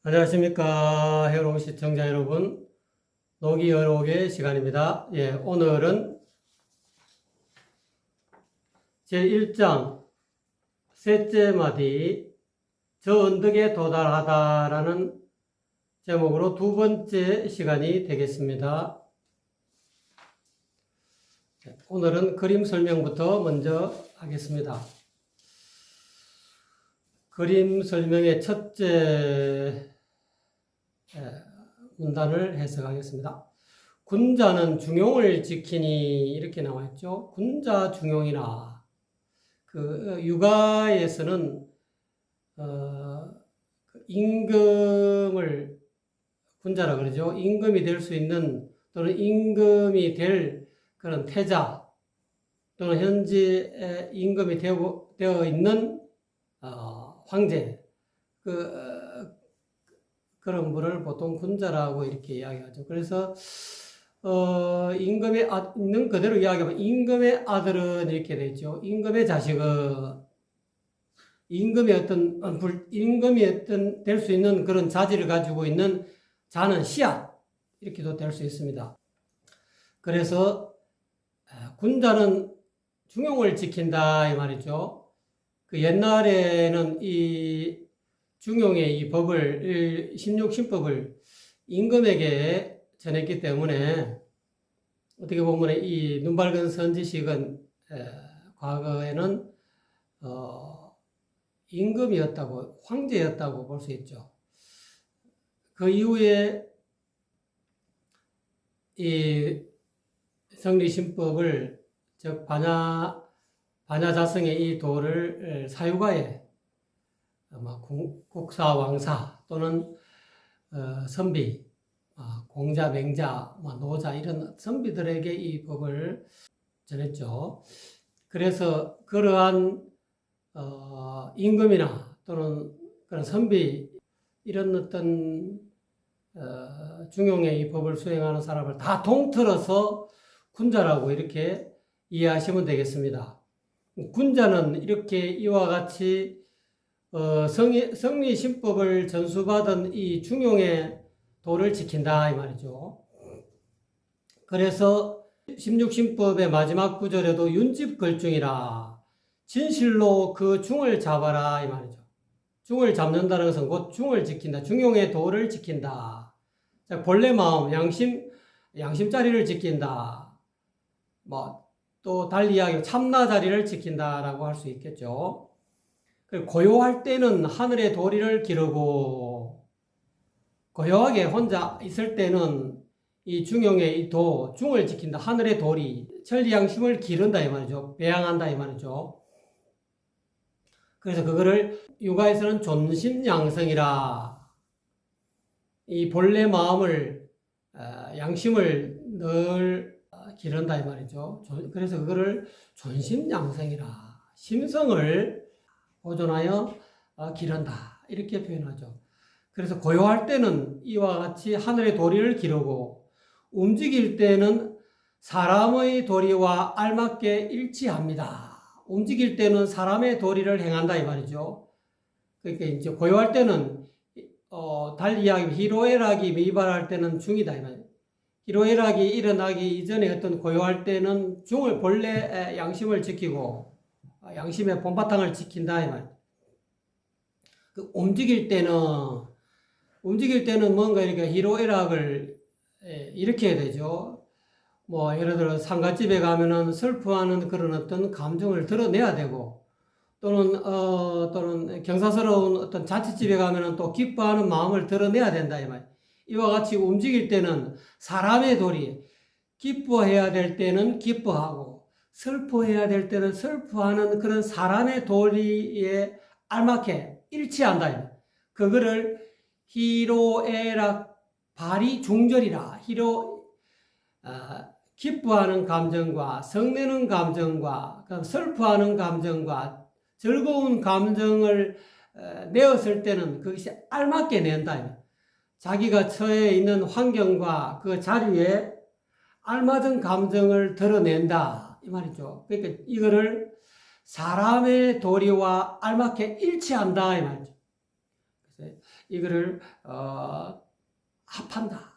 안녕하십니까. 해로운 시청자 여러분. 노기 여록의 시간입니다. 오늘은 제1장 셋째 마디 저 언덕에 도달하다라는 제목으로 두 번째 시간이 되겠습니다. 오늘은 그림 설명부터 먼저 하겠습니다. 그림 설명의 첫째 문단을 해석하겠습니다. 군자는 중용을 지키니 이렇게 나와 있죠. 군자 중용이나 육아에서는 임금을 군자라 그러죠. 임금이 될 수 있는 또는 임금이 될 그런 태자 또는 현재 임금이 되어 있는 황제 그런 분을 보통 군자라고 이렇게 이야기하죠. 그래서 임금의 있는 그대로 이야기하면 임금의 아들은 이렇게 되죠. 임금의 자식은 임금이 될 수 있는 그런 자질을 가지고 있는 자는 씨앗 이렇게도 될 수 있습니다. 그래서 군자는 중용을 지킨다 이 말이죠. 옛날에는 이 중용의 이 법을 16신법을 임금에게 전했기 때문에 어떻게 보면 이 눈밝은 선지식은 과거에는 임금이었다고 황제였다고 볼 수 있죠. 그 이후에 이 성리신법을 즉 반야자성의 이 도를 사유가에 국사, 왕사 또는 선비, 공자, 맹자, 노자 이런 선비들에게 이 법을 전했죠. 그래서 그러한 임금이나 또는 그런 선비 이런 어떤 중용의 이 법을 수행하는 사람을 다 통틀어서 군자라고 이렇게 이해하시면 되겠습니다. 군자는 이렇게 이와 같이 성리신법을 전수받은 이 중용의 도를 지킨다 이 말이죠. 그래서 16신법의 마지막 구절에도 윤집걸중이라 진실로 그 중을 잡아라 이 말이죠. 중을 잡는다는 것은 곧 중을 지킨다. 중용의 도를 지킨다. 본래 마음, 양심자리를 지킨다. 또 달리 이야기하면 참나 자리를 지킨다라고 할 수 있겠죠. 고요할 때는 하늘의 도리를 기르고 고요하게 혼자 있을 때는 이 중용의 이 중을 지킨다. 하늘의 도리, 천리양심을 기른다 이 말이죠. 배양한다 이 말이죠. 그래서 그거를 육아에서는 존심양성이라 이 본래 마음을 양심을 늘 기른다 이 말이죠. 그래서 그거를 존심양성이라 심성을 보존하여 기른다 이렇게 표현하죠. 그래서 고요할 때는 이와 같이 하늘의 도리를 기르고 움직일 때는 사람의 도리와 알맞게 일치합니다. 움직일 때는 사람의 도리를 행한다 이 말이죠. 그러니까 이제 고요할 때는 달리 이야기하면 희로애락이 미발할 때는 중이다 이 말이에요. 희로애락이 일어나기 이전에 어떤 고요할 때는 중을 본래 양심을 지키고 양심의 본바탕을 지킨다 이 말이에요. 움직일 때는 뭔가 이렇게 희로애락을 일으켜야 되죠. 예를 들어 상갓집에 가면은 슬퍼하는 그런 어떤 감정을 드러내야 되고 또는 경사스러운 어떤 잔치집에 가면은 또 기뻐하는 마음을 드러내야 된다 이 말. 이와 같이 움직일 때는 사람의 도리, 기뻐해야 될 때는 기뻐하고 슬퍼해야 될 때는 슬퍼하는 그런 사람의 도리에 알맞게 일치한다. 그거를 희로애락 발이 중절이라 기뻐하는 감정과 성내는 감정과 슬퍼하는 감정과 즐거운 감정을 내었을 때는 그것이 알맞게 낸다. 자기가 처해 있는 환경과 그 자리에 알맞은 감정을 드러낸다 이 말이죠. 그러니까 이거를 사람의 도리와 알맞게 일치한다 이 말이죠. 이거를 합한다.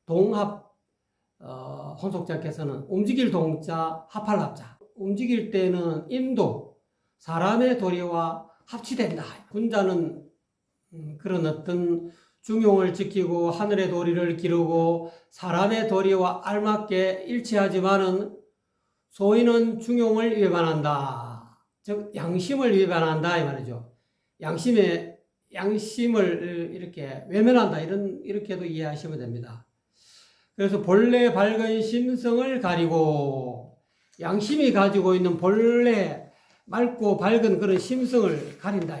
동합. 혼속자께서는 움직일 동자, 합할 합자. 움직일 때는 인도, 사람의 도리와 합치된다. 군자는 그런 어떤 중용을 지키고 하늘의 도리를 기르고 사람의 도리와 알맞게 일치하지만은 소인은 중용을 위반한다. 즉 양심을 위반한다 이 말이죠. 양심을 이렇게 외면한다. 이렇게도 이해하시면 됩니다. 그래서 본래 밝은 심성을 가리고 양심이 가지고 있는 본래 맑고 밝은 그런 심성을 가린다.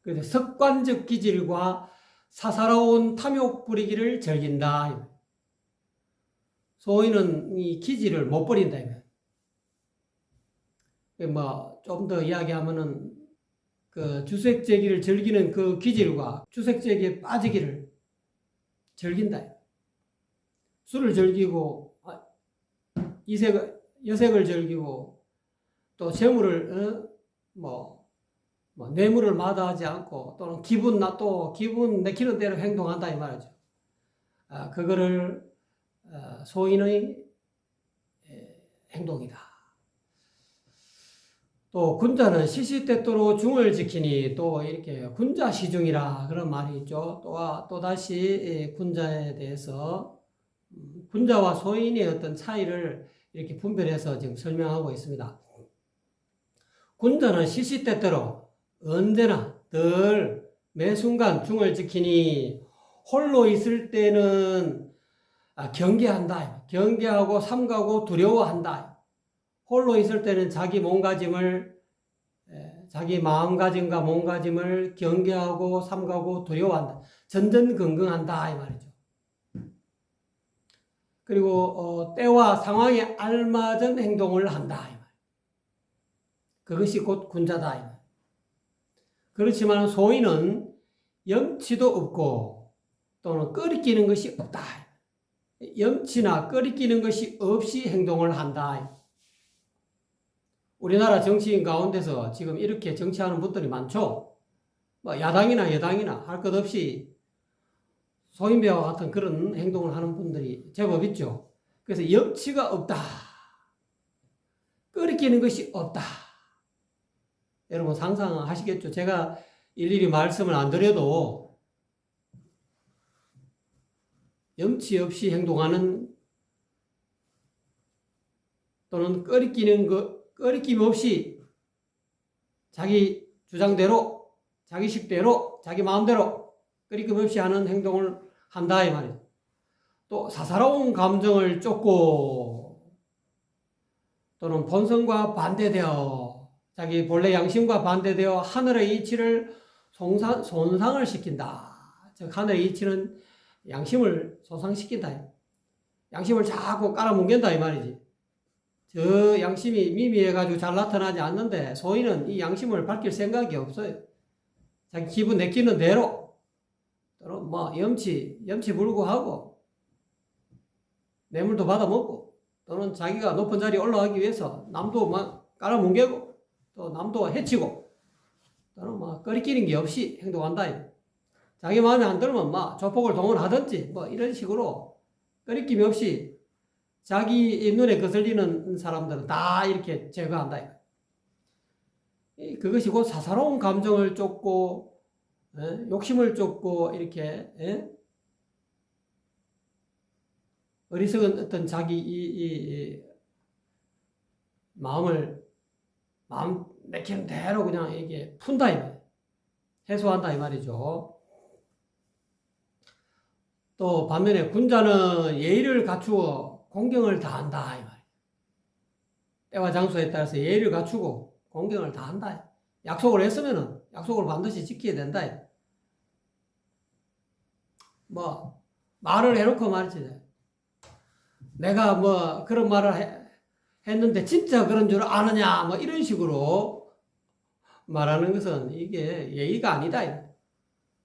그래서 습관적 기질과 사사로운 탐욕 부리기를 즐긴다. 소인은 이 기질을 못 버린다. 좀 더 이야기하면은 그 주색제기를 즐기는 그 기질과 주색제기에 빠지기를 즐긴다. 술을 즐기고 여색을 즐기고 또 재물을 뇌물을 마다하지 않고 또는 기분 내키는 대로 행동한다 이 말이죠. 그거를 소인의 행동이다. 또 군자는 시시때때로 중을 지키니 또 이렇게 군자 시중이라 그런 말이 있죠. 또 다시 군자에 대해서 군자와 소인의 어떤 차이를 이렇게 분별해서 지금 설명하고 있습니다. 군자는 시시때때로 언제나 늘 매순간 중을 지키니 홀로 있을 때는 경계한다. 경계하고 삼가고 두려워한다. 홀로 있을 때는 자기 마음가짐과 몸가짐을 경계하고 삼가고 두려워한다. 전전긍긍한다 이 말이죠. 그리고 때와 상황에 알맞은 행동을 한다 이 말. 그것이 곧 군자다 이 말. 그렇지만 소인은 염치도 없고 또는 끄리끼는 것이 없다. 염치나 끄리끼는 것이 없이 행동을 한다. 우리나라 정치인 가운데서 지금 이렇게 정치하는 분들이 많죠. 야당이나 여당이나 할 것 없이 소인배와 같은 그런 행동을 하는 분들이 제법 있죠. 그래서 염치가 없다. 끄리끼는 것이 없다. 여러분 상상하시겠죠? 제가 일일이 말씀을 안 드려도 염치 없이 행동하는 또는 끄리낌 없이 자기 주장대로, 자기 식대로, 자기 마음대로 끄리낌 없이 하는 행동을 한다 이 말이에요. 또 사사로운 감정을 쫓고 또는 본성과 반대되어 자기 본래 양심과 반대되어 하늘의 이치를 손상을 시킨다. 즉 하늘의 이치는 양심을 손상시킨다. 양심을 자꾸 깔아뭉갠다 이 말이지. 저 양심이 미미해가지고 잘 나타나지 않는데 소인은 이 양심을 밝힐 생각이 없어요. 자기 기분 내키는 대로 또는 염치 불구하고 뇌물도 받아먹고 또는 자기가 높은 자리에 올라가기 위해서 남도 깔아뭉개고 또 남도 해치고 또는 끄리끼는 게 없이 행동한다. 자기 마음에 안 들면 조폭을 동원하든지 이런 식으로 끄리낌이 없이 자기 눈에 거슬리는 사람들은 다 이렇게 제거한다. 그것이 곧 사사로운 감정을 쫓고 욕심을 쫓고 이렇게 어리석은 어떤 자기 이 마음 내키는 대로 그냥 이게 푼다 이 말이에요. 해소한다 이 말이죠. 또 반면에 군자는 예의를 갖추어 공경을 다한다 이 말이에요. 때와 장소에 따라서 예의를 갖추고 공경을 다한다. 약속을 했으면은 약속을 반드시 지켜야 된다. 말을 해놓고 말이지. 내가 그런 말을 했는데 진짜 그런 줄 아느냐 이런 식으로 말하는 것은 이게 예의가 아니다.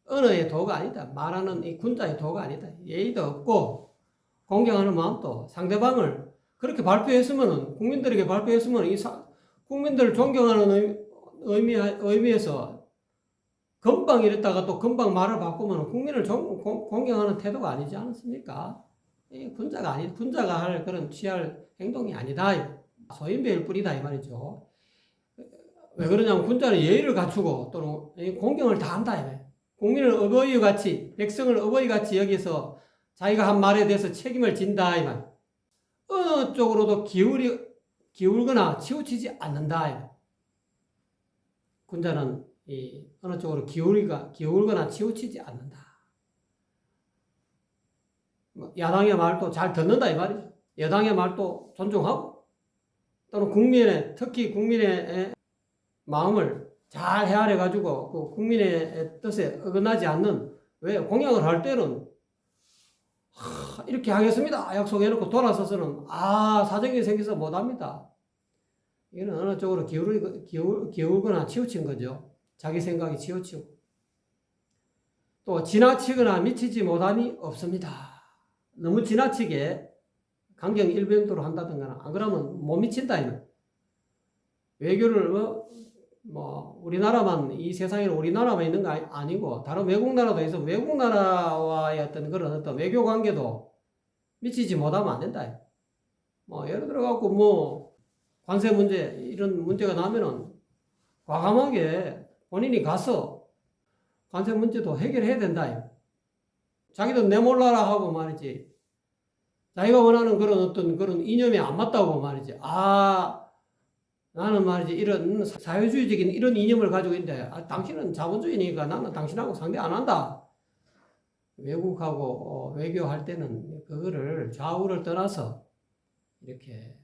언어의 도가 아니다. 말하는 이 군자의 도가 아니다. 예의도 없고 공경하는 마음도 상대방을 그렇게 발표했으면은 국민들에게 발표했으면 국민들을 존경하는 의미에서 금방 이랬다가 또 금방 말을 바꾸면 국민을 공경하는 태도가 아니지 않습니까? 이 군자가 할 그런 취할 행동이 아니다. 소인배일 뿐이다 이 말이죠. 왜 그러냐면 군자는 예의를 갖추고 또는 공경을 다 한다. 국민을 어버이같이, 백성을 어버이같이 여기서 자기가 한 말에 대해서 책임을 진다 이 말. 어느 쪽으로도 기울거나 치우치지 않는다. 군자는 어느 쪽으로 기울거나 치우치지 않는다. 야당의 말도 잘 듣는다 이 말이죠. 여당의 말도 존중하고 또는 특히 국민의 마음을 잘 헤아려 가지고 그 국민의 뜻에 어긋나지 않는, 왜 공약을 할 때는 이렇게 하겠습니다 약속해놓고 돌아서서는 사정이 생겨서 못합니다. 이거는 어느 쪽으로 기울거나 치우친 거죠. 자기 생각이 치우치고 또 지나치거나 미치지 못함이 없습니다. 너무 지나치게 강경 일변도로 한다든가 안 그러면 못 미친다. 외교를 우리나라만, 이 세상에는 우리나라만 있는 거 아니고 다른 외국 나라도 있어. 외국 나라와의 어떤 그런 어떤 외교 관계도 미치지 못하면 안 된다. 예를 들어 갖고 관세 문제 이런 문제가 나면은 과감하게 본인이 가서 관세 문제도 해결해야 된다. 자기도 내몰라라 하고 말이지. 자기가 원하는 그런 이념이 안 맞다고 말이지. 나는 말이지 이런 사회주의적인 이런 이념을 가지고 있는데 당신은 자본주의니까 나는 당신하고 상대 안 한다. 외국하고 외교할 때는 그거를 좌우를 떠나서 이렇게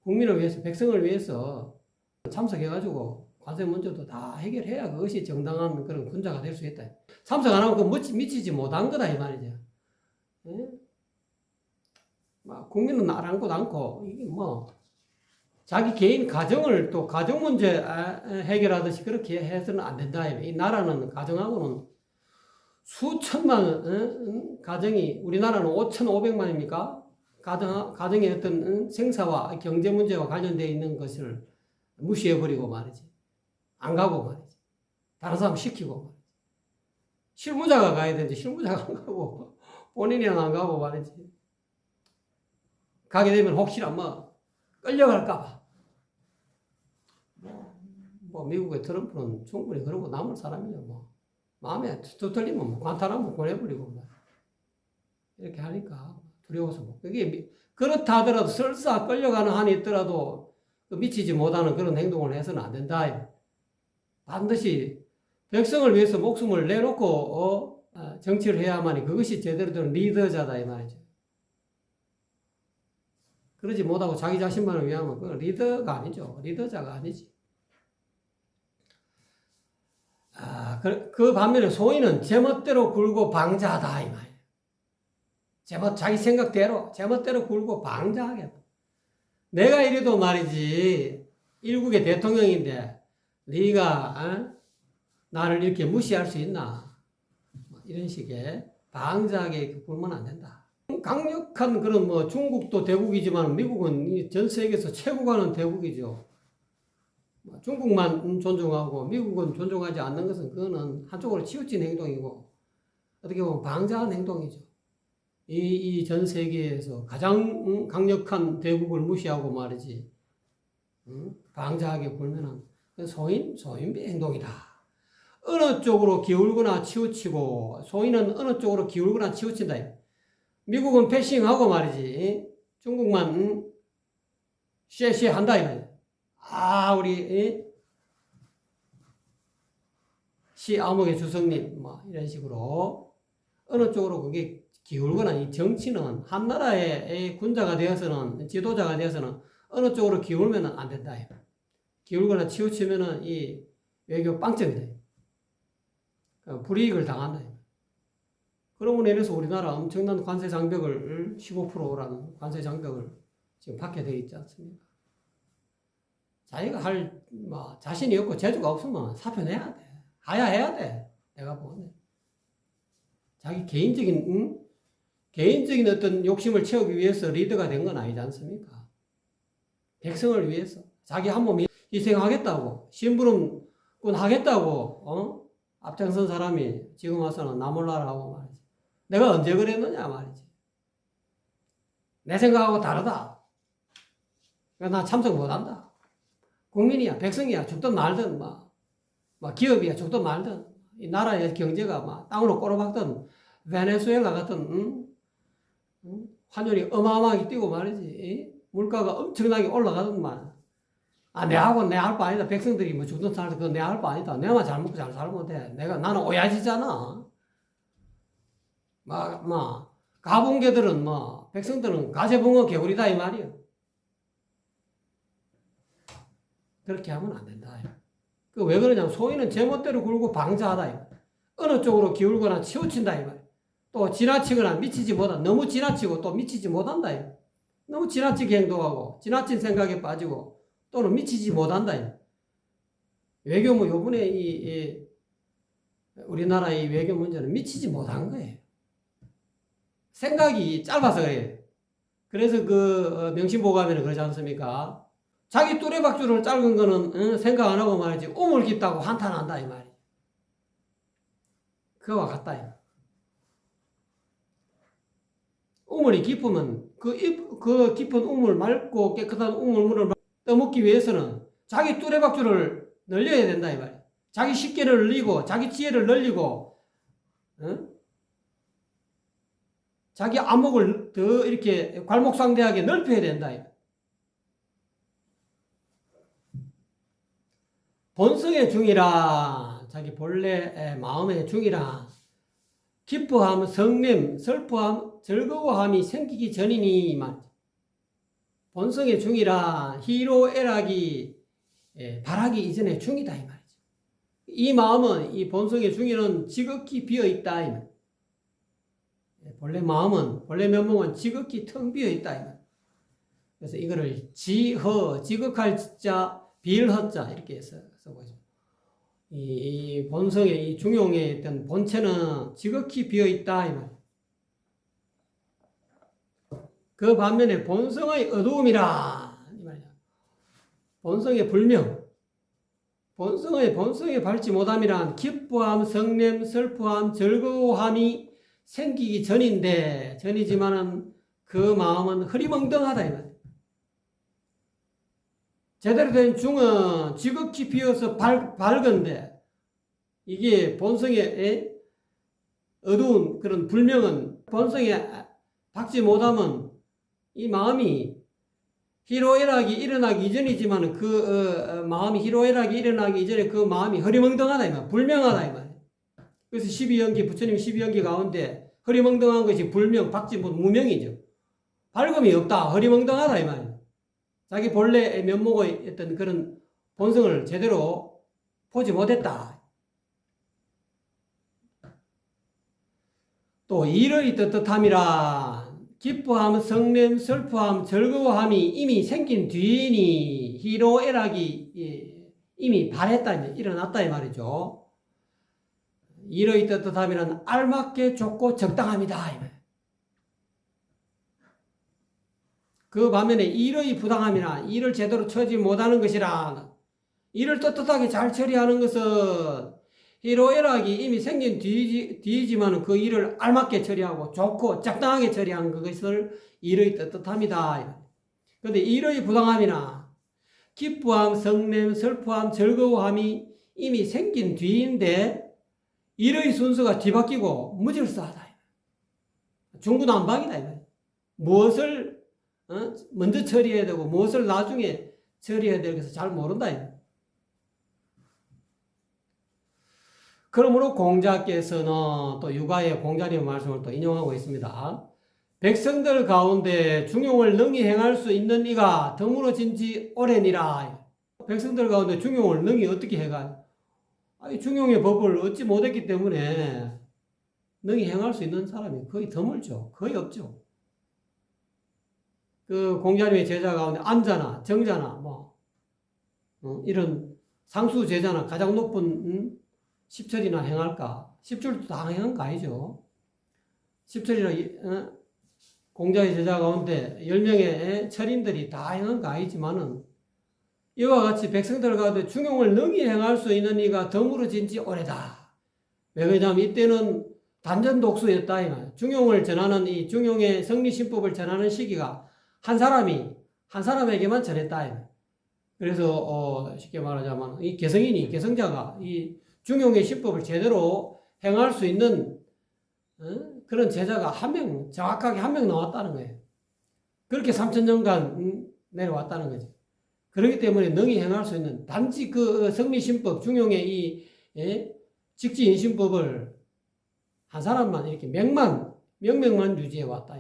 국민을 위해서, 백성을 위해서 참석해가지고 관세 문제도 다 해결해야 그것이 정당한 그런 군자가 될 수 있다. 참석 안 하면 미치지 못한 거다 이 말이죠. 예? 국민은 아랑곳 않고 이게 자기 개인 가정을 또 가정 문제 해결하듯이 그렇게 해서는 안 된다. 이 나라는 가정하고는 수천만 가정이, 우리나라는 5,500만입니까? 가정의 어떤 생사와 경제 문제와 관련되어 있는 것을 무시해버리고 말이지. 안 가고 말이지. 다른 사람 시키고 말이지. 실무자가 가야 되는데 실무자가 안 가고 본인이 안 가고 말이지. 가게 되면 혹시나 끌려갈까봐. 미국의 트럼프는 충분히 그러고 남을 사람이죠. 마음에 두틀리면 관타나무 보내버리고 이렇게 하니까 두려워서 그게 그렇다 하더라도 설사 끌려가는 한이 있더라도 미치지 못하는 그런 행동을 해서는 안 된다. 반드시 백성을 위해서 목숨을 내놓고 정치를 해야만이 그것이 제대로 된 리더자다 이 말이죠. 그러지 못하고 자기 자신만을 위하면 그건 리더가 아니죠. 리더자가 아니지. 그 반면에 소인은 제멋대로 굴고 방자하다 이 말이에요. 자기 생각대로 제멋대로 굴고 방자하겠다. 내가 이래도 말이지 일국의 대통령인데 네가 나를 이렇게 무시할 수 있나? 이런 식의 방자하게 굴면 안 된다. 강력한 그런 중국도 대국이지만 미국은 전 세계에서 최고 가는 대국이죠. 중국만 존중하고 미국은 존중하지 않는 것은 그거는 한쪽으로 치우친 행동이고 어떻게 보면 방자한 행동이죠. 이 전 세계에서 가장 강력한 대국을 무시하고 말이지 방자하게 굴면은 소인배 행동이다. 어느 쪽으로 기울거나 치우치고 소인은 어느 쪽으로 기울거나 치우친다. 미국은 패싱하고 말이지 중국만 쉐쉐 한다 이거야. 우리 시아목의 주석님 이런 식으로 어느 쪽으로 그게 기울거나 이 정치는 한 나라의 군자가 되어서는 지도자가 되어서는 어느 쪽으로 기울면 안 된다. 기울거나 치우치면은 이 외교 빵점이 돼. 불이익을 당한다. 그러므로 인해서 우리나라 엄청난 관세 장벽을 15%라는 관세 장벽을 지금 받게 되어 있지 않습니까? 자기가 할 자신이 없고 재주가 없으면 사표 내야 돼. 하야해야 돼. 내가 보네. 자기 개인적인 어떤 욕심을 채우기 위해서 리더가 된 건 아니지 않습니까? 백성을 위해서 자기 한 몸 희생하겠다고 심부름꾼 하겠다고 앞장선 사람이 지금 와서는 나 몰라라고 말이지. 내가 언제 그랬느냐 말이지. 내 생각하고 다르다. 나 참석 못한다. 국민이야, 백성이야, 죽든 말든, 기업이야, 죽든 말든, 이 나라의 경제가 땅으로 꼬라박든, 베네수엘라 같은, 환율이 어마어마하게 뛰고 말이지. 물가가 엄청나게 올라가더만. 내하고 내 할 바 아니다. 백성들이 뭐 죽든 살든 그거 내 할 바 아니다. 내가 잘 먹고 잘 살면 돼. 나는 오야지잖아. 가붕개들은 백성들은 가재붕어 개구리다 이 말이야. 그렇게 하면 안 된다. 왜 그러냐면 소인은 제멋대로 굴고 방자하다. 어느 쪽으로 기울거나 치우친다 이 말이야. 또 지나치거나 미치지 못한다. 너무 지나치고 또 미치지 못한다. 너무 지나치게 행동하고 지나친 생각에 빠지고 또는 미치지 못한다. 외교 요번에 우리나라의 외교 문제는 미치지 못한 거예요. 생각이 짧아서 그래요. 그래서 명심보감에는 그러지 않습니까? 자기 뚜레박줄을 짧은 거는 생각 안 하고 말이지 우물 깊다고 한탄한다 이 말이야. 그거와 같다. 우물이 깊으면 그 깊은 우물, 맑고 깨끗한 우물물을 떠먹기 위해서는 자기 뚜레박줄을 늘려야 된다 이 말이야. 자기 식견을 늘리고 자기 지혜를 늘리고 자기 안목을 더 이렇게 괄목상대하게 넓혀야 된다. 본성의 중이라, 자기 본래 마음의 중이라, 기뻐함, 성냄, 슬퍼함, 즐거워함이 생기기 전이니 말. 본성의 중이라 희로애락이 바라기 이전의 중이다 이 말이죠. 이 마음은 이 본성의 중에는 지극히 비어 있다 이 말. 본래 마음은 본래 면목은 지극히 텅 비어 있다 이 말. 그래서 이거를 지허 지극할 지자 비일허자 이렇게 쓰고 있습니다. 이 본성의 이 중용의 어떤 본체는 지극히 비어 있다 이 말. 그 반면에 본성의 어두움이라 이 말이야. 본성의 불명, 본성에 밟지 못함이란 기뻐함, 성냄, 슬퍼함, 즐거워함이 생기기 전인데 전이지만은 그 마음은 흐리멍덩하다 이 말. 제대로 된 중은 지극히 비어서 밝은데 이게 본성의 어두운 그런 불명은 본성에 박지 못하면 이 마음이 희로애락이 일어나기 이전이지만 마음이 희로애락이 일어나기 이전에 그 마음이 흐리멍덩하다 이 말, 불명하다 이 말. 그래서 12연기 부처님 12연기 가운데 흐리멍덩한 것이 불명, 박지 못 무명이죠. 밝음이 없다, 흐리멍덩하다 이 말. 자기 본래의 면목의 어떤 그런 본성을 제대로 보지 못했다. 또 일의 떳떳함이라 기뻐함, 성냄, 슬퍼함, 즐거워함이 이미 생긴 뒤이니 희로애락이 이미 발했다, 일어났다 이 말이죠. 일의 떳떳함이란 알맞게 좋고 적당함이다 이 말. 그 반면에 일의 부당함이나 일을 제대로 처지 못하는 것이라 일을 떳떳하게 잘 처리하는 것은 희로애락이 이미 생긴 뒤이지만 그 일을 알맞게 처리하고 좋고 적당하게 처리하는 그것을 일의 떳떳함이다. 그런데 일의 부당함이나 기뻐함, 성냄, 슬퍼함, 즐거워함이 이미 생긴 뒤인데 일의 순서가 뒤바뀌고 무질서하다. 중구난방이다. 무엇을 먼저 처리해야 되고 무엇을 나중에 처리해야 될 것을 잘 모른다. 그러므로 공자께서는 또 유가의 공자님의 말씀을 또 인용하고 있습니다. 백성들 가운데 중용을 능히 행할 수 있는 이가 덤으로진 지 오래니라. 백성들 가운데 중용을 능히 어떻게 해가? 중용의 법을 얻지 못했기 때문에 능히 행할 수 있는 사람이 거의 드물죠. 거의 없죠. 그 공자님의 제자 가운데 안자나 정자나 이런 상수 제자나 가장 높은 10철이나 행할까? 10철도 다 행한 거 아니죠. 10철이나 공자의 제자 가운데 10명의 철인들이 다 행한 거 아니지만은 이와 같이 백성들 가운데 중용을 능히 행할 수 있는 이가 덤으로진 지 오래다. 왜냐하면 이때는 단전 독수였다. 이 말. 중용을 전하는 이 중용의 성리신법을 전하는 시기가 한 사람에게만 전했다. 이 말. 그래서 쉽게 말하자면 이 개성자가 이 중용의 신법을 제대로 행할 수 있는 그런 제자가 정확하게 한 명 나왔다는 거예요. 그렇게 3000년간 내려왔다는 거죠. 그렇기 때문에 능히 행할 수 있는 단지 그 성리신법 중용의 이 직지인신법을 한 사람만 이렇게 명명만 유지해 왔다.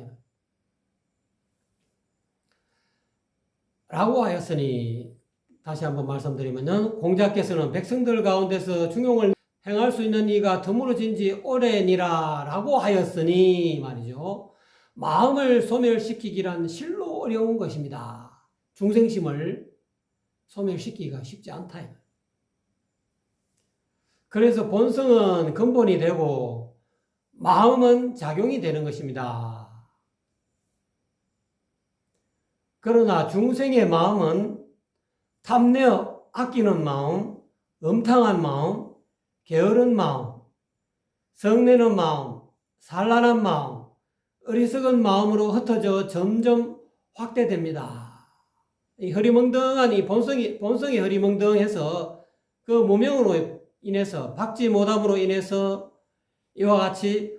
라고 하였으니 다시 한번 말씀드리면 공자께서는 백성들 가운데서 중용을 행할 수 있는 이가 드물어진 지 오래니라 라고 하였으니 말이죠. 마음을 소멸시키기란 실로 어려운 것입니다. 중생심을 소멸시키기가 쉽지 않다. 그래서 본성은 근본이 되고 마음은 작용이 되는 것입니다. 그러나 중생의 마음은 탐내어 아끼는 마음, 음탕한 마음, 게으른 마음, 성내는 마음, 산란한 마음, 어리석은 마음으로 흩어져 점점 확대됩니다. 이 흐리멍덩한 이 본성이 흐리멍덩해서 그 무명으로 인해서 박지 못함으로 인해서 이와 같이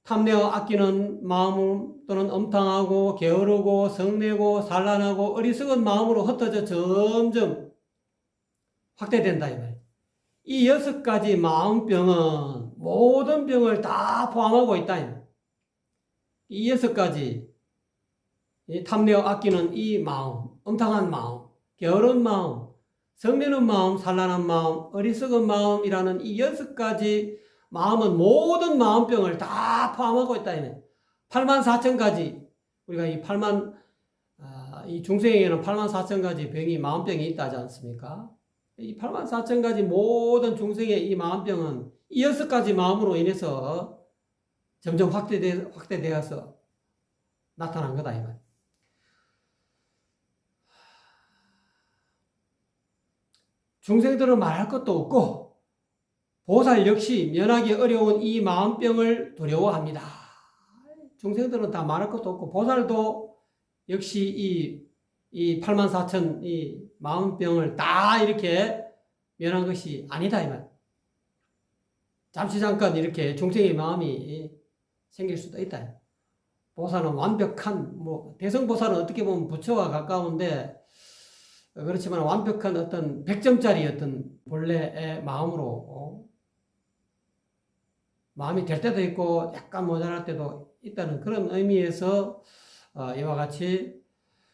탐내어 아끼는 마음 또는 음탕하고 게으르고 성내고 산란하고 어리석은 마음으로 흩어져 점점 확대된다 이 말이에요. 이 6가지 마음병은 모든 병을 다 포함하고 있다. 이 6가지 탐내어 아끼는 이 마음, 음탕한 마음, 게으른 마음, 성내는 마음, 산란한 마음, 어리석은 마음이라는 이 6가지 마음은 모든 마음병을 다 포함하고 있다. 84,000가지 우리가 이 중생에게는 84,000가지 병이 마음병이 있다지 않습니까? 이 84,000가지 모든 중생의 이 마음병은 이 6가지 마음으로 인해서 점점 확대되어서 나타난 거다 이 말. 중생들은 말할 것도 없고 보살 역시 면하기 어려운 이 마음병을 두려워합니다. 중생들은 다 말할 것도 없고 보살도 역시 이 84,000 이 마음병을 다 이렇게 면한 것이 아니다 이 말. 잠시 잠깐 이렇게 중생의 마음이 생길 수도 있다. 보살은 완벽한 대성보살은 어떻게 보면 부처와 가까운데 그렇지만 완벽한 어떤 100점짜리 어떤 본래의 마음으로 마음이 될 때도 있고 약간 모자랄 때도 있다는 그런 의미에서 이와 같이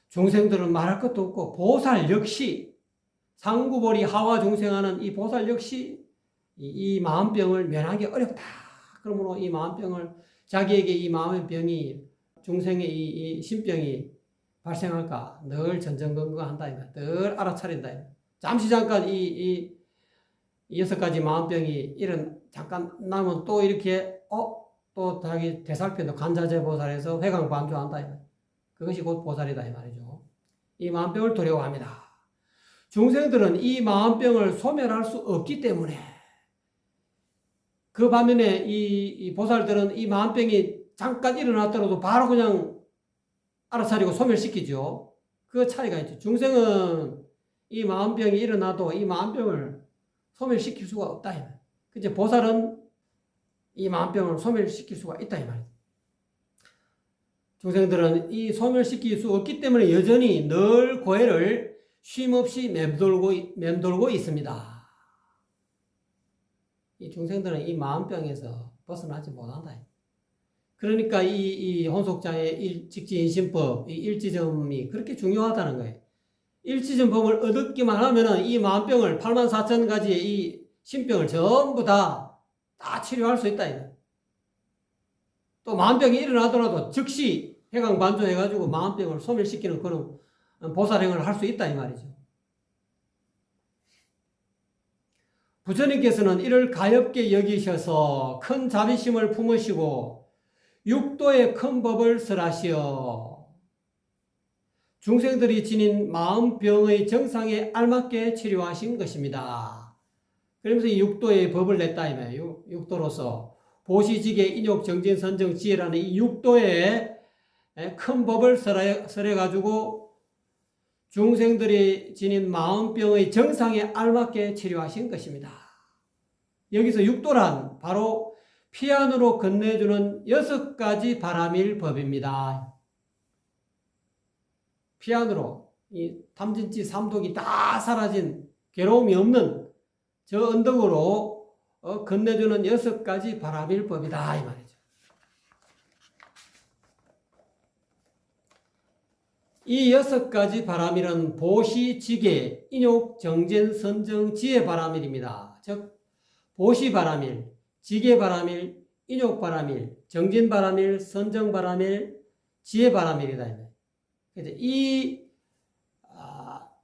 중생들은 말할 것도 없고 보살 역시 상구보리 하와 중생하는 이 보살 역시 이 마음병을 면하기 어렵다. 그러므로 이 마음병을 자기에게 이 마음의 병이 중생의 이 신병이 발생할까 늘 전전긍긍한다. 늘 알아차린다. 잠시 잠깐 이 6가지 마음병이 잠깐 나면 또 이렇게 또 자기 되살펴도 간자재 보살에서 회광반조한다. 그것이 곧 보살이다 이 말이죠. 이 마음병을 두려워합니다. 중생들은 이 마음병을 소멸할 수 없기 때문에 그 반면에 이 보살들은 이 마음병이 잠깐 일어났더라도 바로 그냥 알아차리고 소멸시키죠. 그 차이가 있죠. 중생은 이 마음병이 일어나도 이 마음병을 소멸시킬 수가 없다. 그치? 보살은 이 마음병을 소멸시킬 수가 있다. 이 말이죠. 중생들은 이 소멸시킬 수 없기 때문에 여전히 늘 고해를 쉼없이 맴돌고 있습니다. 이 중생들은 이 마음병에서 벗어나지 못한다. 그러니까 이 혼속자의 직지인신법, 이 일지점이 그렇게 중요하다는 거예요. 일지점법을 얻기만 하면은 이 마음병을 84,000가지의 이 신병을 전부 다 치료할 수 있다. 또 마음병이 일어나더라도 즉시 해강반조해가지고 마음병을 소멸시키는 그런 보살행을 할 수 있다 이 말이죠. 부처님께서는 이를 가엾게 여기셔서 큰 자비심을 품으시고 육도의 큰 법을 설하시어 중생들이 지닌 마음병의 정상에 알맞게 치료하신 것입니다. 그러면서 이 육도의 법을 냈다 이 말이에요. 육도로서 보시지계 인욕 정진 선정 지혜라는 이 육도에 큰 법을 설해 가지고 중생들이 지닌 마음병의 정상에 알맞게 치료하신 것입니다. 여기서 육도란 바로 피안으로 건네주는 6가지 바람일 법입니다. 피안으로 이 탐진치 삼독이 다 사라진 괴로움이 없는 저 언덕으로 건네주는 6가지 바람일 법이다 이 말이죠. 이 6가지 바람일은 보시, 지계, 인욕, 정진, 선정, 지혜 바람일입니다. 즉 보시 바람일, 지계 바람일, 인욕 바람일, 정진 바람일, 선정 바람일, 지혜 바람일이다. 이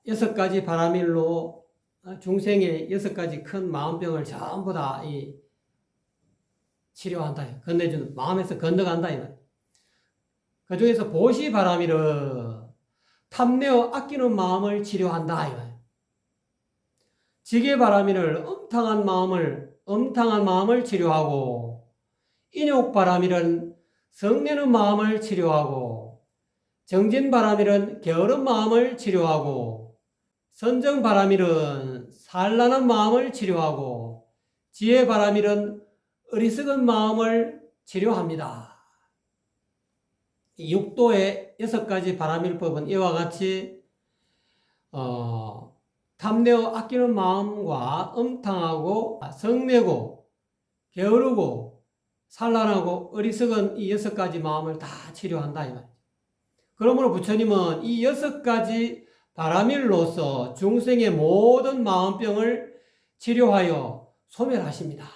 6가지 바람일로 중생의 6가지 큰 마음병을 전부 다 치료한다. 건네주는 마음에서 건너간다. 그 중에서 보시 바람일은 탐내어 아끼는 마음을 치료한다. 지계 바람일은 엄탕한 마음을 치료하고, 인욕 바람일은 성내는 마음을 치료하고, 정진 바람일은 게으른 마음을 치료하고, 선정 바람일은 산란한 마음을 치료하고, 지혜 바람일은 어리석은 마음을 치료합니다. 이 육도의 6가지 바람일법은 이와 같이 탐내어 아끼는 마음과 엄탕하고 성내고 게으르고 산란하고 어리석은 이 6가지 마음을 다 치료한다 이 말이죠. 그러므로 부처님은 이 6가지 바람일로서 중생의 모든 마음병을 치료하여 소멸하십니다.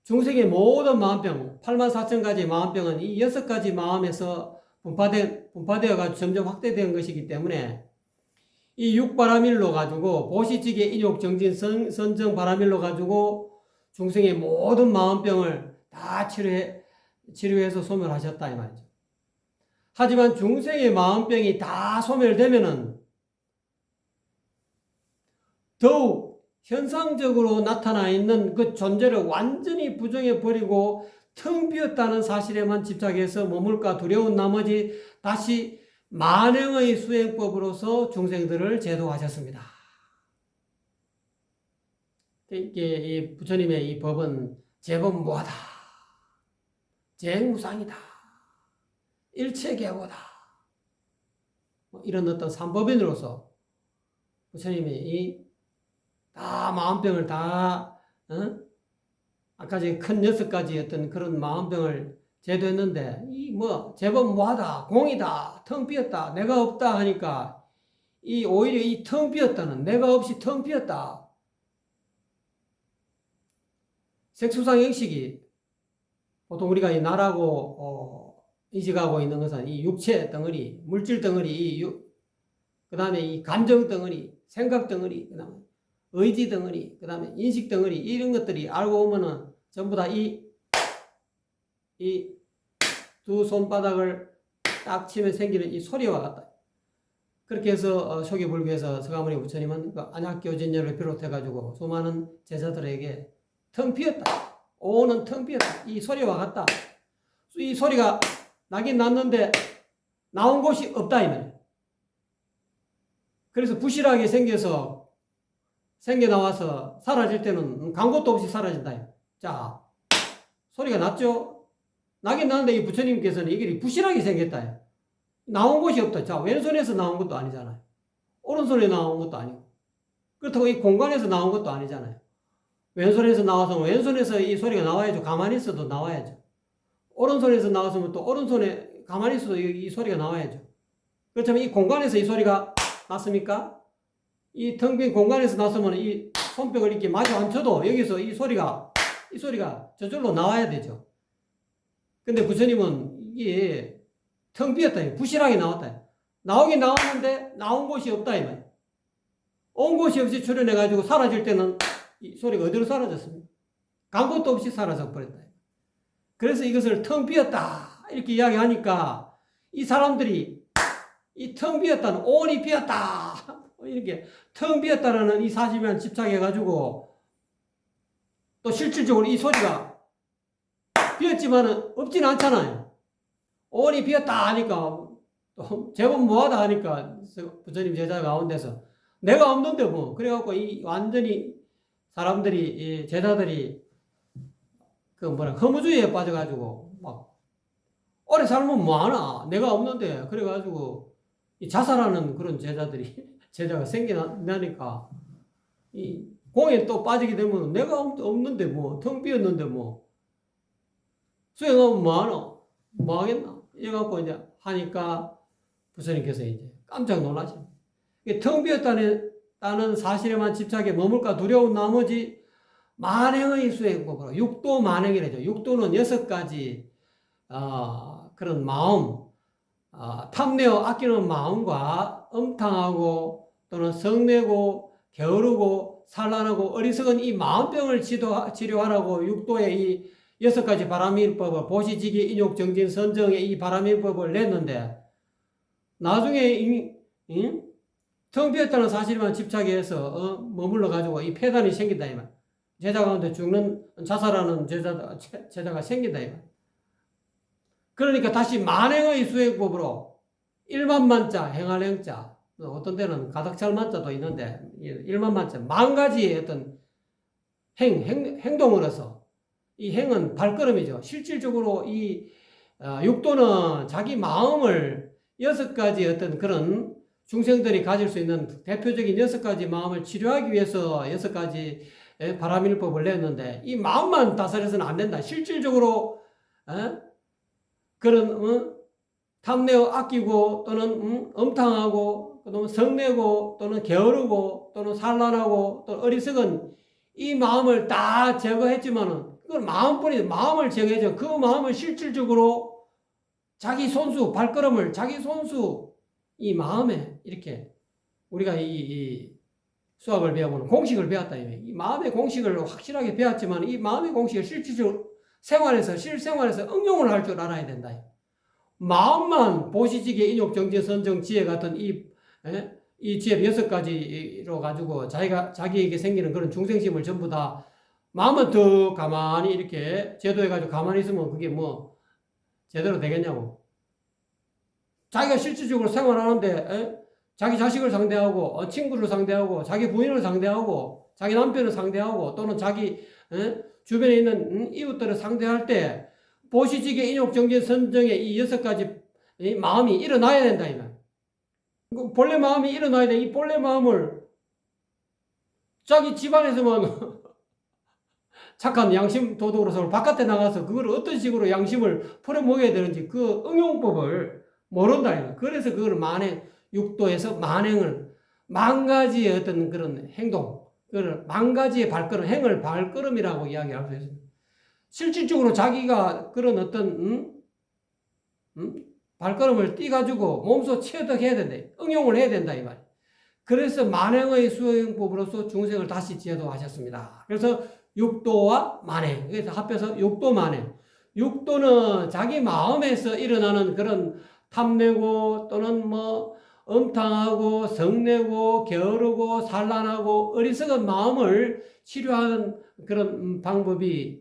중생의 모든 마음병, 84,000가지 마음병은 이 6가지 마음에서 분파되어가지고 점점 확대된 것이기 때문에 이 6바람일로 가지고 보시지계 인욕 정진 선정 바람일로 가지고 중생의 모든 마음병을 다 치료해서 소멸하셨다 이 말이죠. 하지만 중생의 마음병이 다 소멸되면은 더욱 현상적으로 나타나 있는 그 존재를 완전히 부정해 버리고 텅 비었다는 사실에만 집착해서 머물까 두려운 나머지 다시 만행의 수행법으로서 중생들을 제도하셨습니다. 이게 부처님의 이 법은 제법무하다, 재행무상이다, 일체계고다, 이런 어떤 삼법인으로서 부처님이 다 마음병을 다 아까 큰 6가지 어떤 그런 마음병을 제도했는데 제법 뭐하다, 공이다, 텅 비었다, 내가 없다 하니까 오히려 이 텅 비었다는 내가 없이 텅 비었다. 색수상 형식이 보통 우리가 이 나라고 인식하고 있는 것은 이 육체 덩어리, 물질 덩어리, 그 다음에 이 감정 덩어리, 생각 덩어리, 그 다음에 의지 덩어리, 그 다음에 인식 덩어리, 이런 것들이 알고 보면은 전부 다 이 두 손바닥을 딱 치면 생기는 이 소리와 같다. 그렇게 해서 초기불교에서 서가모니 부처님은 그 안약교진열을 비롯해가지고 수많은 제자들에게 텅 비었다, 오는 텅 비었다, 이 소리와 같다. 이 소리가 나긴 났는데 나온 곳이 없다 이 말이에요. 그래서 부실하게 생겨 나와서 사라질 때는 간 곳도 없이 사라진다. 자, 소리가 났죠? 나긴 나는데 이 부처님께서는 이게 부실하게 생겼다. 나온 곳이 없다. 자, 왼손에서 나온 것도 아니잖아요. 오른손에 나온 것도 아니고. 그렇다고 이 공간에서 나온 것도 아니잖아요. 왼손에서 나와서 왼손에서 이 소리가 나와야죠. 가만히 있어도 나와야죠. 오른손에서 나왔으면 또 오른손에 가만히 있어도 이 소리가 나와야죠. 그렇다면 이 공간에서 이 소리가 났습니까? 이 텅 빈 공간에서 났으면 이 손뼉을 이렇게 마주 안 쳐도 여기서 이 소리가 저절로 나와야 되죠. 근데 부처님은 이게 텅 비었다. 부실하게 나왔다. 나오긴 나왔는데 나온 곳이 없다. 이 말. 온 곳이 없이 출현해가지고 사라질 때는 이 소리가 어디로 사라졌습니까? 간 곳도 없이 사라져 버렸다. 그래서 이것을 텅 비었다. 이렇게 이야기하니까 이 사람들이 이 텅 비었다는 온이 비었다. 이렇게 텅 비었다라는 이 사실만 집착해가지고 또 실질적으로 이 소리가 비었지만은 없지는 않잖아요. 오니 비었다 하니까 또 제법 뭐하다 하니까 부처님 제자 가운데서 내가 없는데 뭐 그래갖고 이 완전히 사람들이 이 제자들이 그 뭐라 허무주의에 빠져가지고 막 오래 살면 뭐하나 내가 없는데 그래가지고 이 자살하는 그런 제자들이 제자가 생겨나니까 이 공에 또 빠지게 되면 내가 없는데 뭐 텅 비었는데 뭐 수행하면 뭐하나 뭐 하겠나 이래갖고 이제 하니까 부처님께서 이제 깜짝 놀라십니다. 텅 비었다는 사실에만 집착해 머물까 두려운 나머지 만행의 수행법으로 육도 만행이라죠. 육도는 6가지 그런 마음, 탐내어 아끼는 마음과 엄탕하고 또는 성내고 게으르고 산란하고 어리석은 이 마음병을 치료하라고 육도의 이 6가지 바람일법을 보시지기 인욕정진 선정의 이 바람일법을 냈는데 나중에 텅 비었다는 사실만 집착해서 머물러 가지고 이 폐단이 생긴다 이 말. 제자 가운데 죽는 자살하는 제자가 생긴다 이 말. 그러니까 다시 만행의 수행법으로 일만만자 행할 행자 어떤 데는 가득찰 만자도 있는데 일만만자 만가지의 어떤 행동으로서 이 행은 발걸음이죠. 실질적으로 이 육도는 자기 마음을 6가지 어떤 그런 중생들이 가질 수 있는 대표적인 6가지 마음을 치료하기 위해서 6가지 바람일법을 냈는데 이 마음만 다스려서는 안 된다. 실질적으로 그런 탐내어 아끼고 또는 엄탕하고 또는 성내고 또는 게으르고 또는 산란하고 또는 어리석은 이 마음을 다 제거했지만은 그건 마음뿐이 마음을 제거해서 그 마음을 실질적으로 자기 손수 발걸음을 자기 손수 이 마음에 이렇게 우리가 이 수학을 배워보는 공식을 배웠다 이 마음의 공식을 확실하게 배웠지만 이 마음의 공식을 실질적으로 생활에서 실생활에서 응용을 할 줄 알아야 된다. 마음만 보시지게 인욕정진 선정 지혜 같은 이 지혜 6가지로 가지고 자기에게 생기는 그런 중생심을 전부 다 마음은 더 가만히 이렇게 제도해가지고 가만히 있으면 그게 뭐 제대로 되겠냐고. 자기가 실질적으로 생활하는데 자기 자식을 상대하고 친구를 상대하고 자기 부인을 상대하고 자기 남편을 상대하고 또는 자기 주변에 있는 이웃들을 상대할 때 보시지게 인욕정진 선정의 이 6가지 마음이 일어나야 된다 이 말. 본래 마음이 일어나야 돼. 이 본래 마음을 자기 집안에서만 착한 양심 도덕으로서 바깥에 나가서 그걸 어떤 식으로 양심을 풀어먹여야 되는지 그 응용법을 모른다. 그래서 그걸 육도에서 만행을 만가지의 어떤 그런 행동, 그걸 만가지의 발걸음, 행을 발걸음이라고 이야기할 수 있습니다. 실질적으로 자기가 그런 어떤 발걸음을 띄가지고 몸소 체득해야 된다. 응용을 해야 된다 이 말. 그래서 만행의 수행법으로서 중생을 다시 제도하셨습니다. 그래서 육도와 만행, 그래서 합해서 육도 만행. 육도는 자기 마음에서 일어나는 그런 탐내고 또는 뭐 엄탕하고 성내고 게으르고 산란하고 어리석은 마음을 치료하는 그런 방법이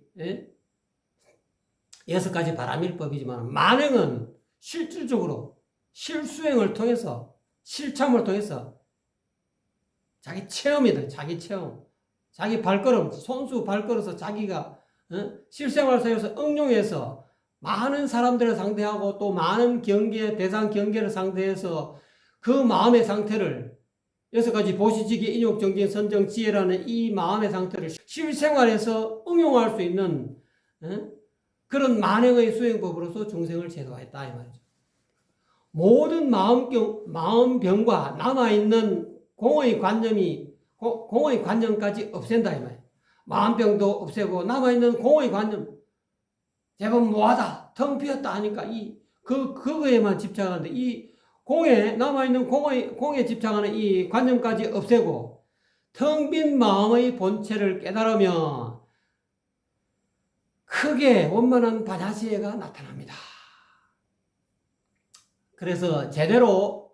6가지 바람일법이지만 만행은 실질적으로 실수행을 통해서 실참을 통해서 자기 체험이다. 자기 체험. 자기 발걸음, 손수 발걸어서 자기가 실생활 속에서 응용해서 많은 사람들을 상대하고 또 많은 대상 경계를 상대해서 그 마음의 상태를 6가지 보시지기 인욕정진 선정 지혜라는 이 마음의 상태를 실생활에서 응용할 수 있는 그런 만행의 수행법으로서 중생을 제도했다 이 말이죠. 모든 마음병과 남아있는 공의 관념까지 없앤다 이 말이에요. 마음병도 없애고 남아있는 공의 관념 제법 뭐하다 텅 비었다 하니까 그거에만 집착하는데 이 남아있는 공에 집착하는 이 관념까지 없애고 텅 빈 마음의 본체를 깨달으면 크게 원만한 반야지혜가 나타납니다. 그래서 제대로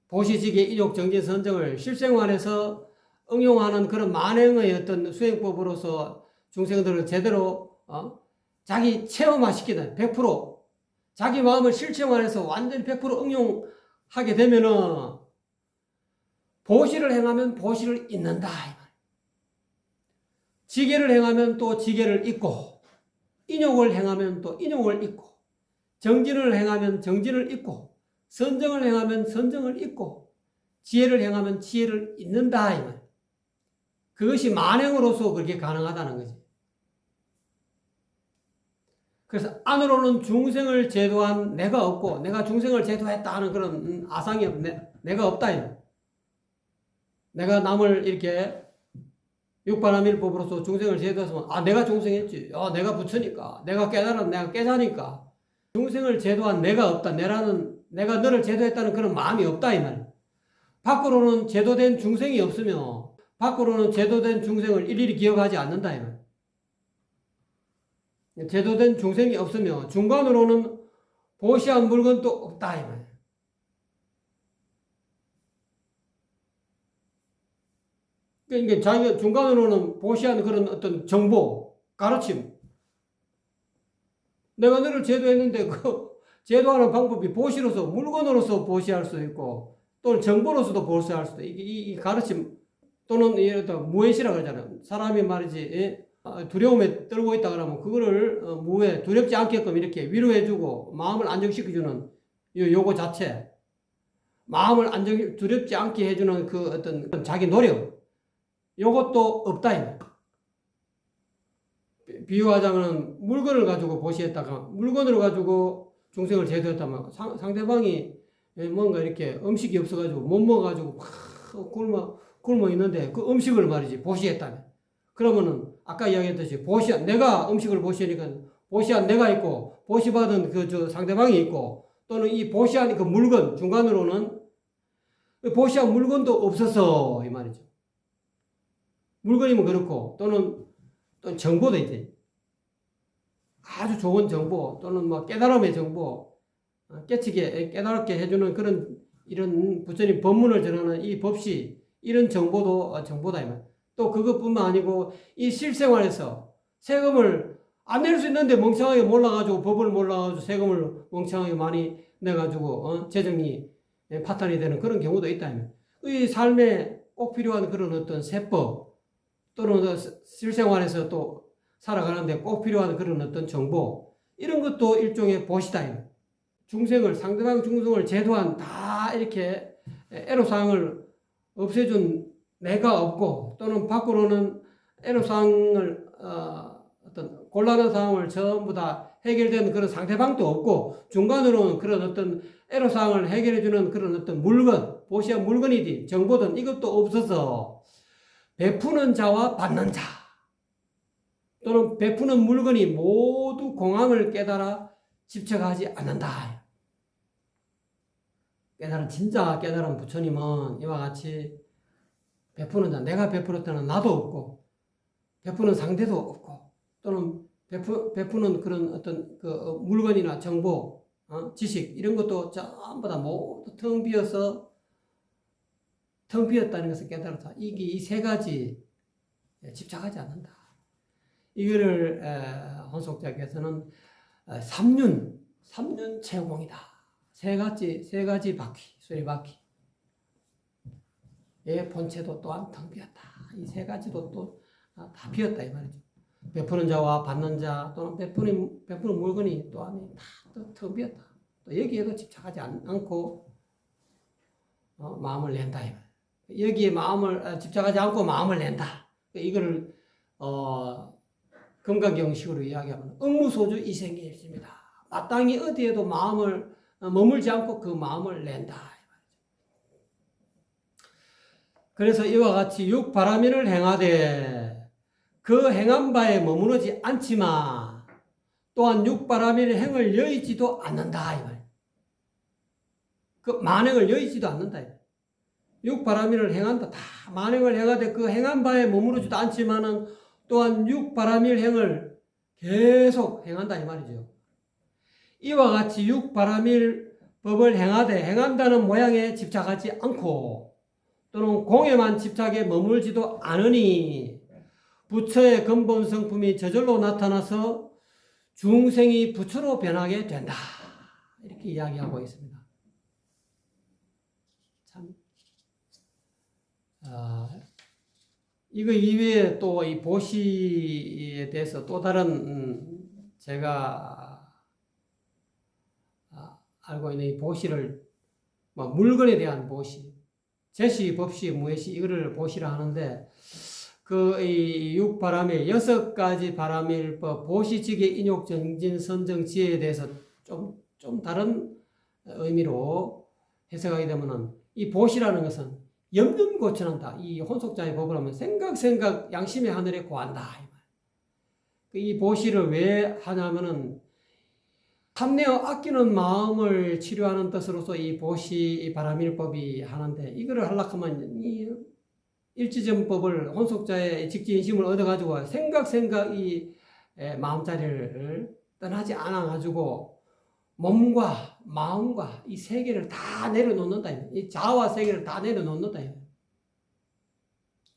보시지기 인욕정진 선정을 실생활에서 응용하는 그런 만행의 어떤 수행법으로서 중생들을 제대로 자기 체험화시키는 100% 자기 마음을 실체화해서 완전히 100% 응용하게 되면은 보시를 행하면 보시를 잇는다. 지계를 행하면 또 지계를 잇고, 인욕을 행하면 또 인욕을 잇고, 정진을 행하면 정진을 잇고, 선정을 행하면 선정을 잇고, 지혜를 행하면 지혜를 잇는다. 이 말. 그것이 만행으로서 그렇게 가능하다는 거지. 그래서 안으로는 중생을 제도한 내가 없고, 내가 중생을 제도했다 하는 그런 아상이 내가 없다. 이 말. 내가 남을 이렇게 육바라밀법으로서 중생을 제도해서 내가 중생했지. 내가 부처니까. 내가 깨달아. 내가 깨자니까. 중생을 제도한 내가 없다. 내가 너를 제도했다는 그런 마음이 없다 이 말. 밖으로는 제도된 중생이 없으며 밖으로는 제도된 중생을 일일이 기억하지 않는다 이 말. 제도된 중생이 없으며 중간으로는 보시한 물건도 없다 이 말. 그러니까 자기가 중간으로는 보시한 그런 어떤 정보, 가르침. 내가 너를 제도했는데 그 제도하는 방법이 보시로서 물건으로서 보시할 수 있고 또는 정보로서도 보시할 수도 있고 이 가르침 또는 무해시라고 그러잖아요. 사람이 말이지 두려움에 떨고 있다 그러면 그거를 무해 두렵지 않게끔 이렇게 위로해주고 마음을 안정시켜주는 요거 자체 마음을 두렵지 않게 해주는 그 어떤 자기 노력 요것도 없다. 비유하자면 물건을 가지고 보시했다가 물건을 가지고 중생을 제도했다면 상대방이 뭔가 이렇게 음식이 없어가지고 못 먹어가지고 굶어 있는데 그 음식을 말이지 보시했다면 그러면은 아까 이야기했듯이 내가 음식을 보시니까 보시한 내가 있고 보시받은 그 상대방이 있고 또는 이 보시한 그 물건 중간으로는 보시한 물건도 없어서 이 말이죠. 물건이면 그렇고 또는 정보도 있지. 아주 좋은 정보 또는 뭐 깨달음의 정보, 깨닫게 해주는 그런 이런 부처님 법문을 전하는 이 법시 이런 정보도 정보다 이 말. 또 그것뿐만 아니고 이 실생활에서 세금을 안 낼 수 있는데 멍청하게 몰라가지고 법을 몰라가지고 세금을 멍청하게 많이 내가지고 재정이 파탄이 되는 그런 경우도 있다 이 말. 이 삶에 꼭 필요한 그런 어떤 세법 또는 실생활에서 또 살아가는데 꼭 필요한 그런 어떤 정보 이런 것도 일종의 보시다. 상대방 중생을 제도한 다 이렇게 애로사항을 없애준 내가 없고 또는 밖으로는 애로사항을 어떤 곤란한 상황을 전부 다 해결되는 그런 상대방도 없고 중간으로는 그런 어떤 애로사항을 해결해주는 그런 어떤 물건 보시한 물건이든 정보든 이것도 없어서 베푸는 자와 받는 자 또는 베푸는 물건이 모두 공함을 깨달아 집착하지 않는다. 진짜 깨달은 부처님은 이와 같이 베푸는 자, 내가 베풀었다는 나도 없고 베푸는 상대도 없고 또는 베푸는 그런 어떤 그 물건이나 정보, 지식 이런 것도 전부 다 모두 텅 비었다는 것을 깨달았다. 이 세 가지 집착하지 않는다. 이거를 혼속자께서는 삼륜 채공이다. 세 가지 바퀴, 수리바퀴. 의 본체도 또한 텅 비었다. 이 세 가지도 또 다 비었다 이 말이죠. 베푸는 자와 받는 자 또는 베푸는 물건이 또한 다 텅 비었다. 또 여기에도 집착하지 않고 마음을 낸다 이 말. 여기에 마음을 집착하지 않고 마음을 낸다. 이거를 금강경식으로 이야기하면 응무소주 이생이 있습니다. 마땅히 어디에도 마음을 머물지 않고 그 마음을 낸다. 그래서 이와 같이 육바라밀을 행하되 그 행한 바에 머무르지 않지만 또한 육바라밀 행을 여의지도 않는다. 이 말. 그 만행을 여의지도 않는다. 육바라밀을 행한다. 다 만행을 행하되 그 행한 바에 머무르지도 않지만은 또한 육바라밀 행을 계속 행한다 이 말이죠. 이와 같이 육바라밀 법을 행하되 행한다는 모양에 집착하지 않고 또는 공에만 집착해 머물지도 않으니 부처의 근본 성품이 저절로 나타나서 중생이 부처로 변하게 된다. 이렇게 이야기하고 있습니다. 참, 이거 이외에 또 이 보시에 대해서 또 다른 제가 알고 있는 이 보시를 뭐 물건에 대한 보시, 제시, 법시, 무해시 이거를 보시라 하는데 그 이 육바람일 6가지 바람일법 보시직의 인욕 정진 선정 지혜에 대해서 좀 다른 의미로 해석하게 되면은 이 보시라는 것은 염륜고천한다. 이 혼속자의 법을 하면 생각 양심의 하늘에 고한다. 이 보시를 왜 하냐면은 탐내어 아끼는 마음을 치료하는 뜻으로서 이 보시 이 바람일법이 하는데 이거를 하려고 하면 이 일지전법을 혼속자의 직지인심을 얻어가지고 생각 이 마음자리를 떠나지 않아가지고 몸과 마음과 이 세계를 다 내려놓는다. 이 자아와 세계를 다 내려놓는다.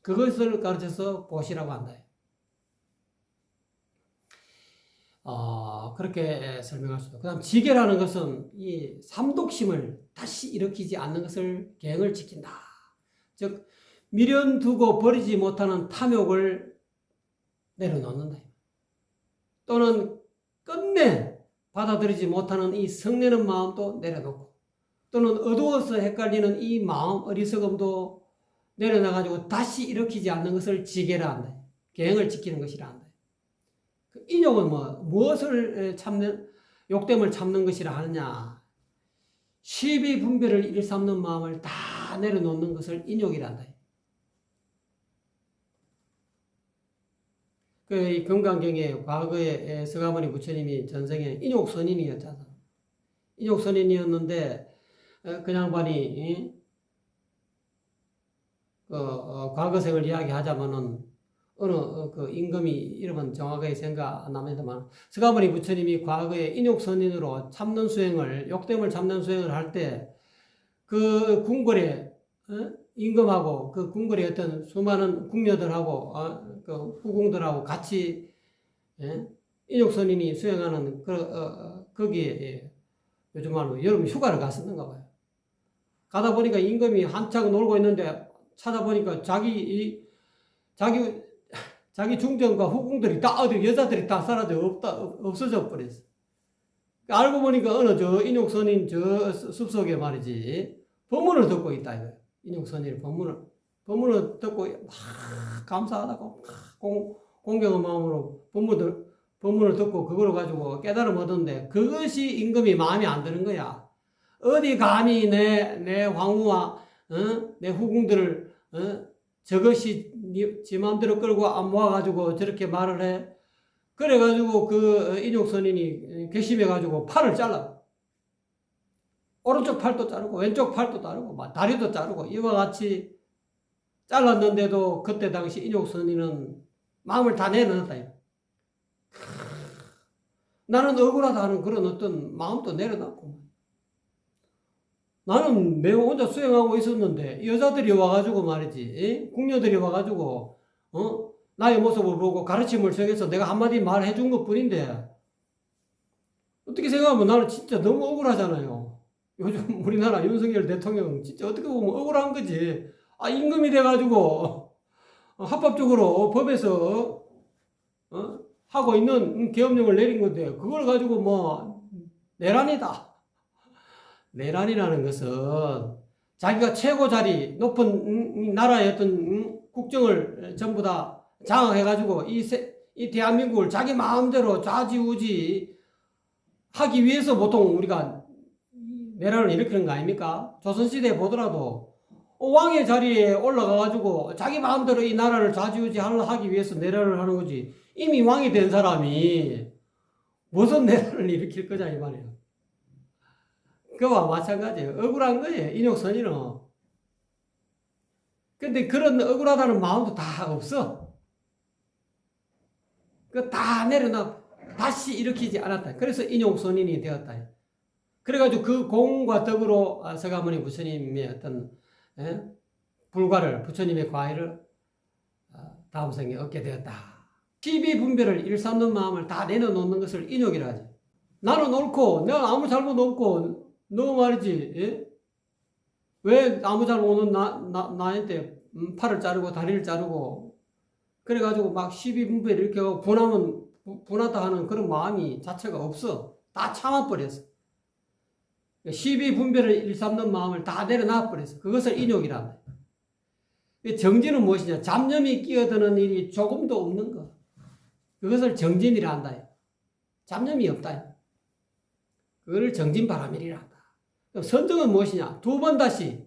그것을 가르쳐서 보시라고 한다. 그렇게 설명할 수 있다. 그 다음 지계라는 것은 이 삼독심을 다시 일으키지 않는 것을 계행을 지킨다. 즉 미련 두고 버리지 못하는 탐욕을 내려놓는다. 또는 끝내 받아들이지 못하는 이 성내는 마음도 내려놓고 또는 어두워서 헷갈리는 이 마음 어리석음도 내려놔가지고 다시 일으키지 않는 것을 지계라 한다. 계행을 지키는 것이라 한다. 인욕은 무엇을 참는 욕됨을 참는 것이라 하느냐? 시비 분별을 일삼는 마음을 다 내려놓는 것을 인욕이라 한다. 그 금강경에 과거에 서가모니 부처님이 전생에 인욕선인이었잖아. 인욕선인이었는데 그 양반이 과거생을 이야기하자면은 어느 그 임금이 이름은 정확하게 생각 안 납니다만 서가모니 부처님이 과거에 인욕선인으로 참는 수행을 욕됨을 참는 수행을 할 때 그 궁궐에 임금하고 그 궁궐에 어떤 수많은 궁녀들하고 그 후궁들하고 같이 인욕선인이 수행하는 거기에 요즘 말로 여름 휴가를 갔었는가 봐요. 가다 보니까 임금이 한창 놀고 있는데 찾아보니까 자기 중정과 후궁들이 다 어디 여자들이 다 사라져 없어져 버렸어. 알고 보니까 어느 저 인욕선인 저 숲속에 말이지 법문을 듣고 있다 이거예요. 인욕선인이 법문을 듣고 막 감사하다고 공경한 마음으로 법문을 듣고 그걸 가지고 깨달음 얻었는데 그것이 임금이 마음에 안 드는 거야. 어디 감히 내 황후와 내 후궁들을 저것이 지 마음대로 끌고 안 모아가지고 저렇게 말을 해. 그래가지고 그 인욕선인이 괘씸해가지고 팔을 잘라. 오른쪽 팔도 자르고 왼쪽 팔도 자르고 다리도 자르고 이와 같이 잘랐는데도 그때 당시 인욕선인은 마음을 다 내놓았다. 나는 억울하다 하는 그런 어떤 마음도 내려놨고 나는 내 혼자 수행하고 있었는데 여자들이 와가지고 말이지 궁녀들이 와가지고 나의 모습을 보고 가르침을 정해서 내가 한마디 말해준 것뿐인데 어떻게 생각하면 나는 진짜 너무 억울하잖아요. 요즘 우리나라 윤석열 대통령 진짜 어떻게 보면 억울한 거지. 임금이 돼가지고 합법적으로 법에서 하고 있는 계엄령을 내린 건데 그걸 가지고 내란이다. 내란이라는 것은 자기가 최고 자리 높은 나라의 어떤 국정을 전부 다 장악해가지고 이 대한민국을 자기 마음대로 좌지우지 하기 위해서 보통 우리가 내란을 일으키는 거 아닙니까? 조선시대에 보더라도 왕의 자리에 올라가가지고 자기 마음대로 이 나라를 좌지우지 하기 위해서 내란을 하는 거지. 이미 왕이 된 사람이 무슨 내란을 일으킬 거냐 이 말이에요. 그와 마찬가지예요. 억울한 거예요. 인욕선인은. 근데 그런 억울하다는 마음도 다 없어. 그 다 내려놔. 다시 일으키지 않았다. 그래서 인욕선인이 되었다. 그래가지고 그 공과 덕으로 서가모니 부처님의 어떤 불과를 부처님의 과외를 다음 생에 얻게 되었다. 12분별을 일삼는 마음을 다 내려놓는 것을 인욕이라 하지. 나는 옳고 내가 아무 잘못 없고 너 말이지 예? 왜 아무 잘못 없는 나한테 팔을 자르고 다리를 자르고 그래가지고 막 12분별 이렇게 하고 분하다 하는 그런 마음이 자체가 없어. 다 참아버렸어. 12분별을 일삼는 마음을 다 내려놔버렸어. 그것을 인욕이라 한다. 정진은 무엇이냐? 잡념이 끼어드는 일이 조금도 없는 것. 그것을 정진이라 한다. 잡념이 없다. 그거를 정진바람일이라 한다. 그럼 선정은 무엇이냐? 두 번 다시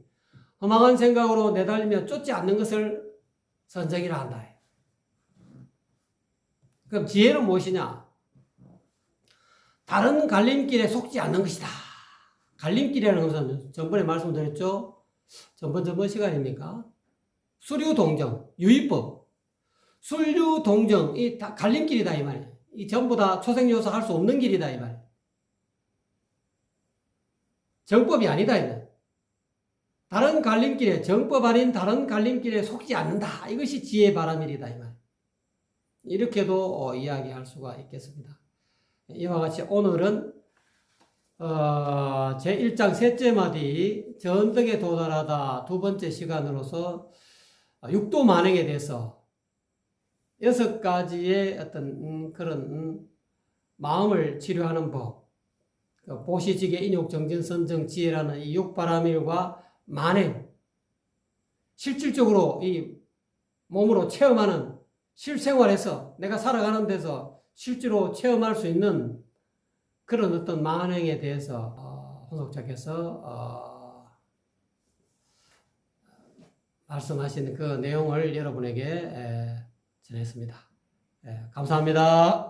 허망한 생각으로 내달리며 쫓지 않는 것을 선정이라 한다. 그럼 지혜는 무엇이냐? 다른 갈림길에 속지 않는 것이다. 갈림길이라는 것은 전번에 말씀드렸죠? 전번 시간입니까? 수류동정, 유의법, 순류동정, 이 다 갈림길이다 이 말이에요. 이 전부 다 초생요소 할 수 없는 길이다 이 말이에요. 정법이 아니다 이 말이에요. 다른 갈림길에, 정법 아닌 다른 갈림길에 속지 않는다. 이것이 지혜의 바람일이다 이 말이에요. 이렇게도 이야기할 수가 있겠습니다. 이와 같이 오늘은 제1장 셋째 마디 전덕에 도달하다 두 번째 시간으로서 육도 만행에 대해서 6가지의 어떤 그런 마음을 치료하는 법, 보시지계 인욕 정진 선정 지혜라는 이 육바라밀과 만행, 실질적으로 이 몸으로 체험하는 실생활에서 내가 살아가는 데서 실제로 체험할 수 있는 그런 어떤 만행에 대해서 혼속자께서 말씀하신 그 내용을 여러분에게 전했습니다. 감사합니다.